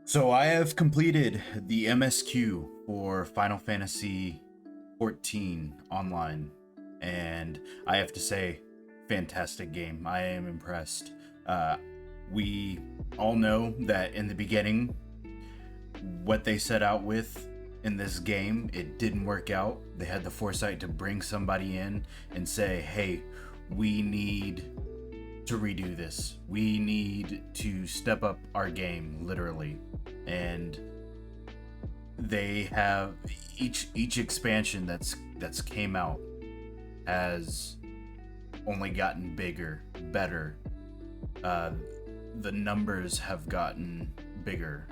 So I have completed the MSQ for Final Fantasy 14 online, and I have to say, fantastic game. I am impressed. Uh, we all know that in the beginning, what they set out with in this game, it didn't work out. They had the foresight to bring somebody in and say, hey, we need to redo this. We need to step up our game, literally. And they have each expansion that's came out has only gotten bigger, better. Uh, the numbers have gotten bigger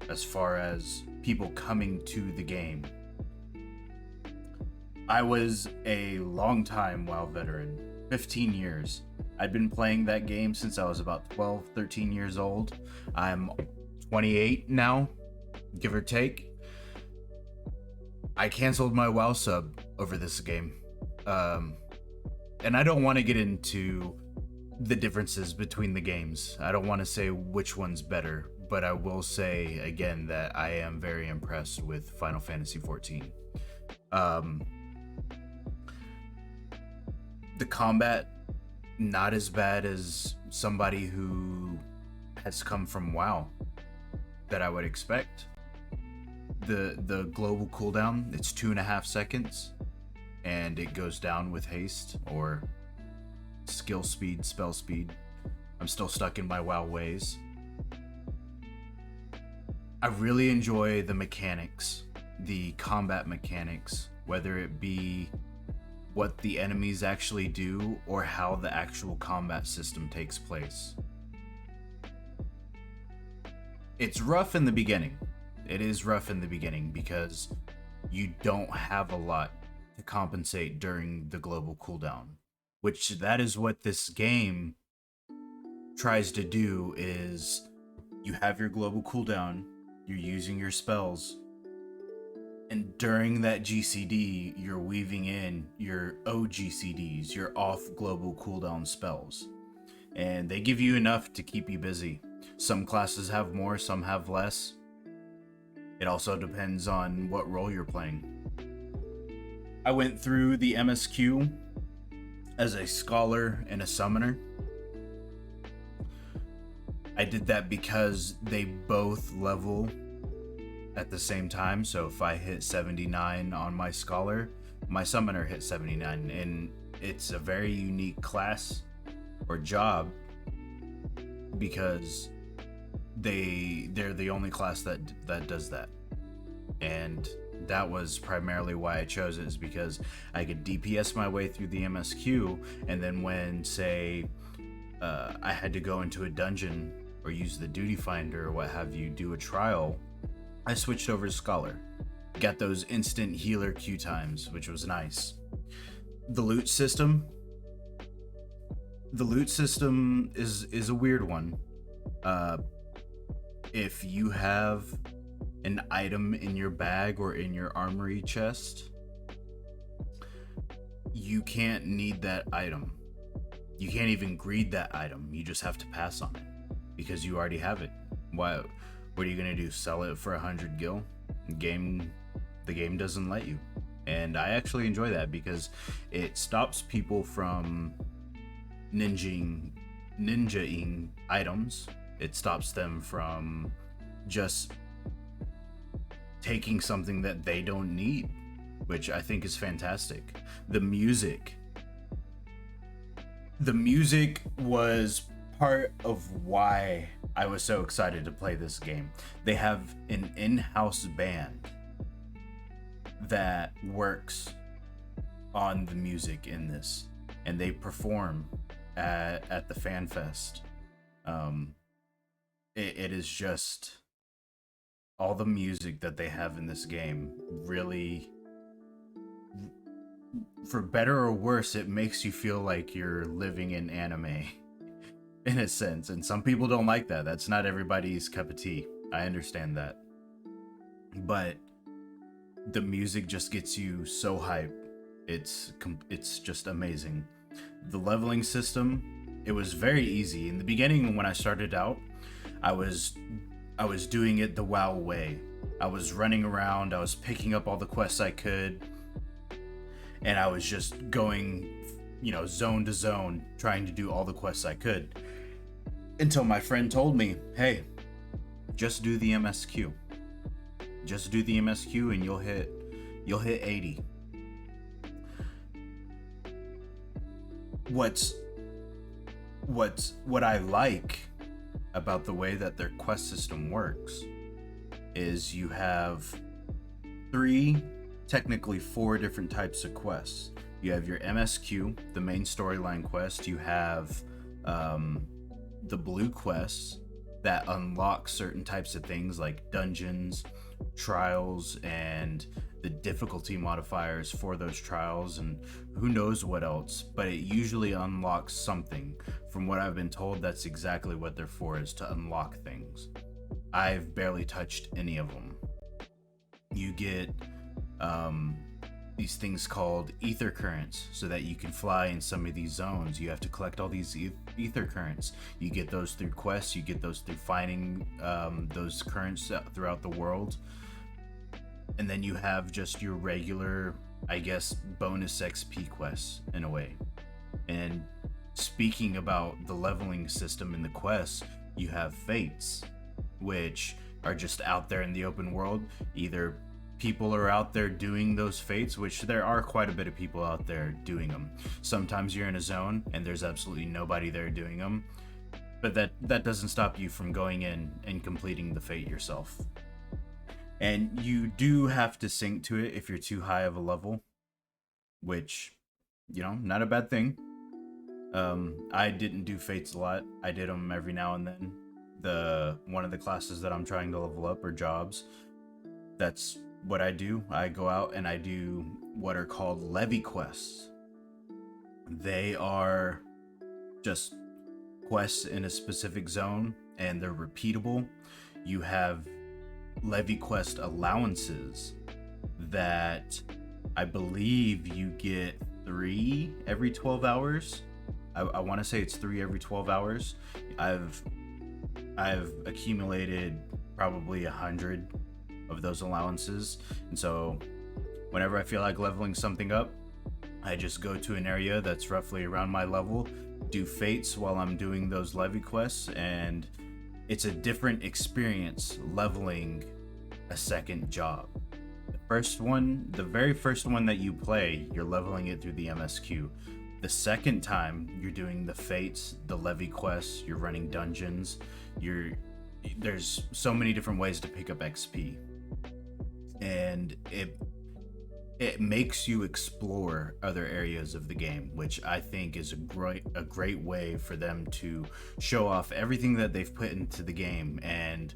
as far as people coming to the game. I was a long time WoW veteran, 15 years. I'd been playing that game since I was about 12, 13 years old. I'm 28 now, give or take. I canceled my WoW sub over this game. And I don't want to get into the differences between the games. I don't want to say which one's better, but I will say again that I am very impressed with Final Fantasy 14. The combat, not as bad as somebody who has come from WoW that I would expect. The global cooldown, it's 2.5 seconds, and it goes down with haste or skill speed, spell speed. I'm still stuck in my WoW ways. I really enjoy the mechanics, the combat mechanics, whether it be what the enemies actually do or how the actual combat system takes place. It's rough in the beginning. It is rough in the beginning because you don't have a lot to compensate during the global cooldown, which that is what this game tries to do. Is you have your global cooldown, you're using your spells, and during that GCD, you're weaving in your OGCDs, your off global cooldown spells. And they give you enough to keep you busy. Some classes have more, some have less. It also depends on what role you're playing. I went through the MSQ as a scholar and a summoner. I did that because they both level at the same time. So if I hit 79 on my scholar, my summoner hit 79, and it's a very unique class or job because they're the only class that does that. And that was primarily why I chose it, is because I could DPS my way through the MSQ, and then when, say, I had to go into a dungeon or use the duty finder or what have you, do a trial, I switched over to Scholar. Got those instant healer queue times, which was nice. The loot system is a weird one. If you have an item in your bag or in your armory chest, you can't need that item. You can't even greed that item. You just have to pass on it because you already have it. What are you gonna do? Sell it for 100 gil? The game doesn't let you. And I actually enjoy that because it stops people from ninjaing items. It stops them from just taking something that they don't need, which I think is fantastic. The music was part of why I was so excited to play this game. They have an in-house band that works on the music in this, and they perform at the fan fest. It is just all the music that they have in this game really, for better or worse, it makes you feel like you're living in anime in a sense. And some people don't like that. That's not everybody's cup of tea. I understand that. But the music just gets you so hyped. It's just amazing. The leveling system, it was very easy. In the beginning when I started out, I was I was doing it the WoW way. I was running around, I was picking up all the quests I could, and I was just going, zone to zone, trying to do all the quests I could. Until my friend told me, hey, just do the MSQ. Just do the MSQ and you'll hit 80. What I like about the way that their quest system works is you have technically four different types of quests. You have your MSQ, the main storyline quest. You have the blue quests that unlock certain types of things like dungeons, trials, and the difficulty modifiers for those trials, and who knows what else, but it usually unlocks something. From what I've been told, that's exactly what they're for, is to unlock things. I've barely touched any of them. You get these things called ether currents so that you can fly in some of these zones. You have to collect all these ether currents. You get those through quests, you get those through finding those currents throughout the world. And then you have just your regular, I guess, bonus XP quests in a way. And speaking about the leveling system in the quests, you have fates, which are just out there in the open world. Either people are out there doing those fates, which there are quite a bit of people out there doing them. Sometimes you're in a zone and there's absolutely nobody there doing them, but that doesn't stop you from going in and completing the fate yourself. And you do have to sync to it if you're too high of a level, which, not a bad thing. I didn't do fates a lot. I did them every now and then. One of the classes that I'm trying to level up are jobs. That's what I do. I go out and I do what are called Levy quests. They are just quests in a specific zone, and they're repeatable. You have Levy quest allowances that I believe you get 3 every 12 hours. I want to say it's 3 every 12 hours. I've accumulated probably 100 of those allowances, and so whenever I feel like leveling something up, I just go to an area that's roughly around my level, do fates while I'm doing those Levy quests, and it's a different experience leveling a second job. The very first one that you play, you're leveling it through the MSQ. The second time, you're doing the fates, the Levy quests, you're running dungeons, there's so many different ways to pick up XP. And it makes you explore other areas of the game, which I think is a great way for them to show off everything that they've put into the game and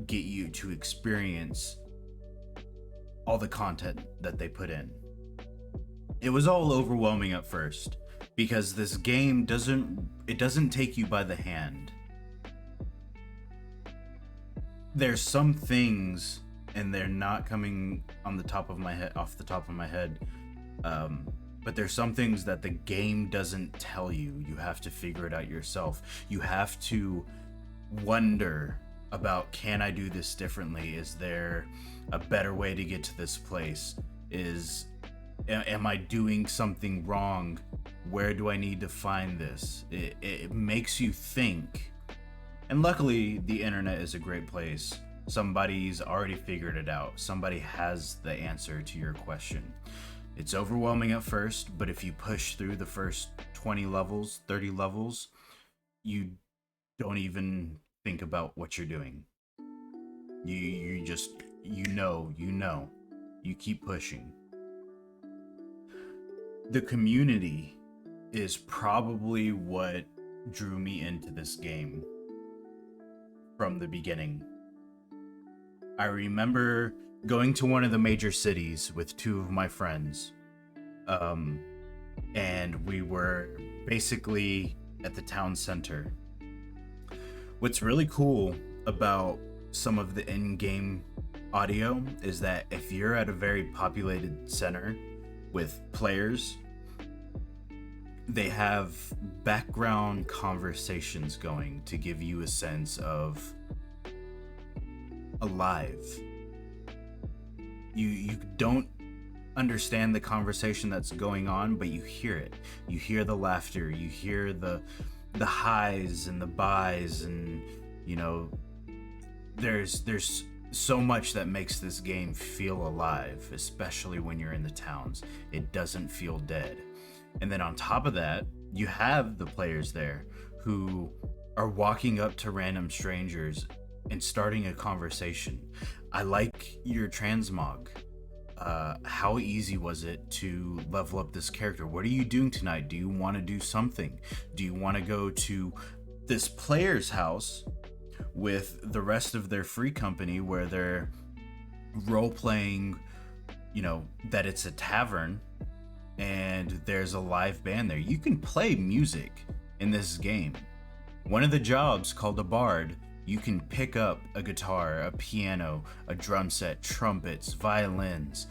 get you to experience all the content that they put in. It was all overwhelming at first because this game doesn't take you by the hand. There's some things, and they're not coming off the top of my head, but there's some things that the game doesn't tell you. You have to figure it out yourself. You have to wonder about, can I do this differently? Is there a better way to get to this place? Am I doing something wrong? Where do I need to find this? It makes you think. And luckily, the internet is a great place. Somebody's already figured it out. Somebody has the answer to your question. It's overwhelming at first, but if you push through the first 20 levels, 30 levels, you don't even think about what you're doing. You just, you know. You keep pushing. The community is probably what drew me into this game from the beginning. I remember going to one of the major cities with 2 of my friends, and we were basically at the town center. What's really cool about some of the in-game audio is that if you're at a very populated center with players, they have background conversations going to give you a sense of alive. You don't understand the conversation that's going on, but you hear it. You hear the laughter, you hear the highs and the buys, and you know, there's so much that makes this game feel alive, especially when you're in the towns. It doesn't feel dead. And then on top of that, you have the players there who are walking up to random strangers and starting a conversation. I like your transmog. How easy was it to level up this character? What are you doing tonight? Do you want to do something? Do you want to go to this player's house with the rest of their free company where they're role playing, you know, that it's a tavern and there's a live band there? You can play music in this game. One of the jobs, called a bard, you can pick up a guitar, a piano, a drum set, trumpets, violins.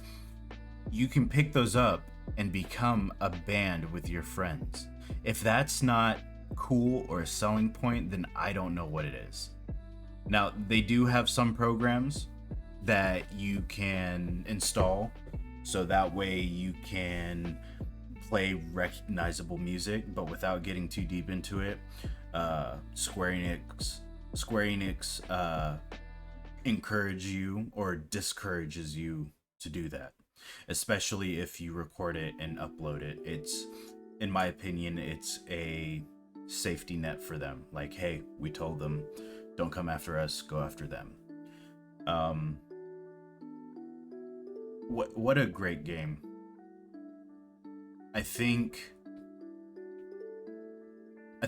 You can pick those up and become a band with your friends. If that's not cool or a selling point, then I don't know what it is. Now, they do have some programs that you can install, so that way you can play recognizable music, but without getting too deep into it. Square Enix encourage you or discourages you to do that, especially if you record it and upload it. It's, in my opinion, it's a safety net for them. Like, hey, we told them, don't come after us, go after them. What a great game. I think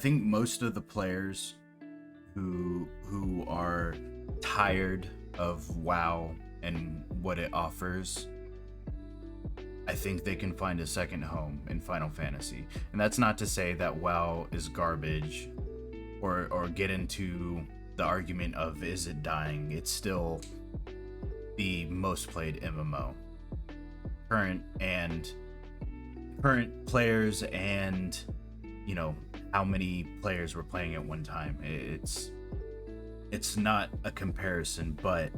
most of the players who are tired of WoW and what it offers, I think they can find a second home in Final Fantasy. And that's not to say that WoW is garbage or get into the argument of is it dying. It's still the most played MMO. Current players and, you know, how many players were playing at one time. It's not a comparison, but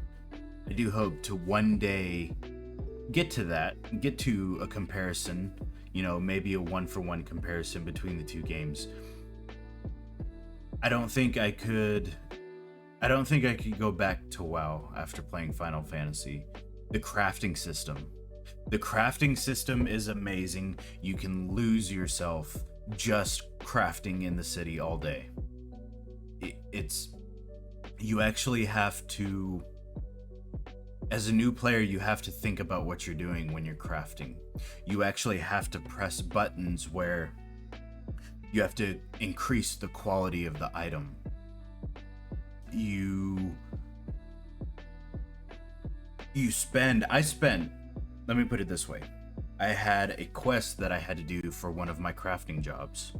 I do hope to one day get to a comparison, you know, maybe a 1-for-1 comparison between the two games. I don't think I could go back to WoW after playing Final Fantasy. The crafting system is amazing. You can lose yourself just crafting in the city all day. You actually have to, as a new player, you have to think about what you're doing when you're crafting. You actually have to press buttons where you have to increase the quality of the item. Let me put it this way. I had a quest that I had to do for one of my crafting jobs.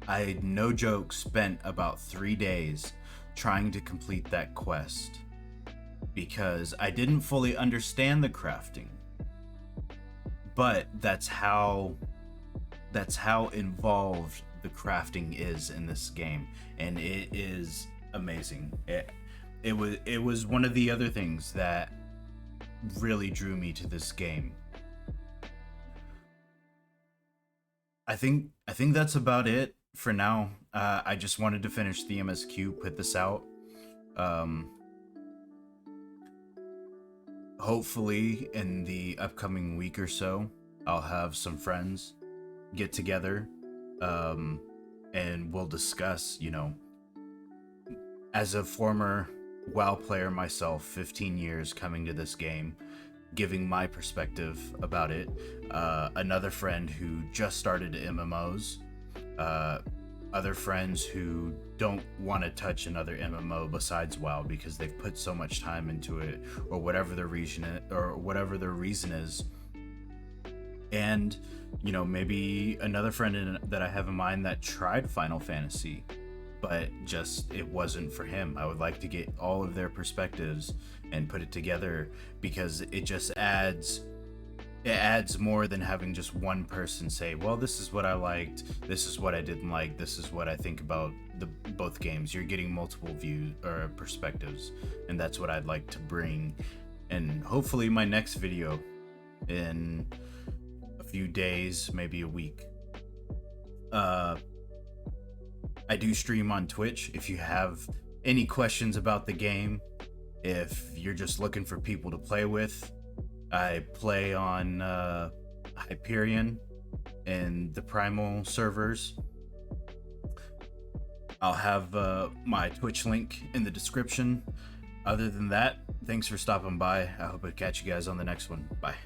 I, no joke, spent about 3 days trying to complete that quest because I didn't fully understand the crafting. But that's how involved the crafting is in this game, and it is amazing. It was one of the other things that really drew me to this game. I think that's about it for now. I just wanted to finish the MSQ, put this out. Hopefully in the upcoming week or so, I'll have some friends get together, and we'll discuss, you know, as a former WoW player myself, 15 years coming to this game, giving my perspective about it. Another friend who just started MMOs, other friends who don't want to touch another MMO besides WoW because they've put so much time into it, or whatever their reason is. And, you know, maybe another friend that I have in mind that tried Final Fantasy, but just it wasn't for him. I would like to get all of their perspectives and put it together, because it just adds more than having just one person say, well, this is what I liked, this is what I didn't like, this is what I think about the both games. You're getting multiple views or perspectives, and that's what I'd like to bring. And hopefully my next video in a few days, maybe a week. I do stream on Twitch. If you have any questions about the game, if you're just looking for people to play with, I play on Hyperion and the Primal servers. I'll have my Twitch link in the description. Other than that, thanks for stopping by. I hope I catch you guys on the next one. Bye.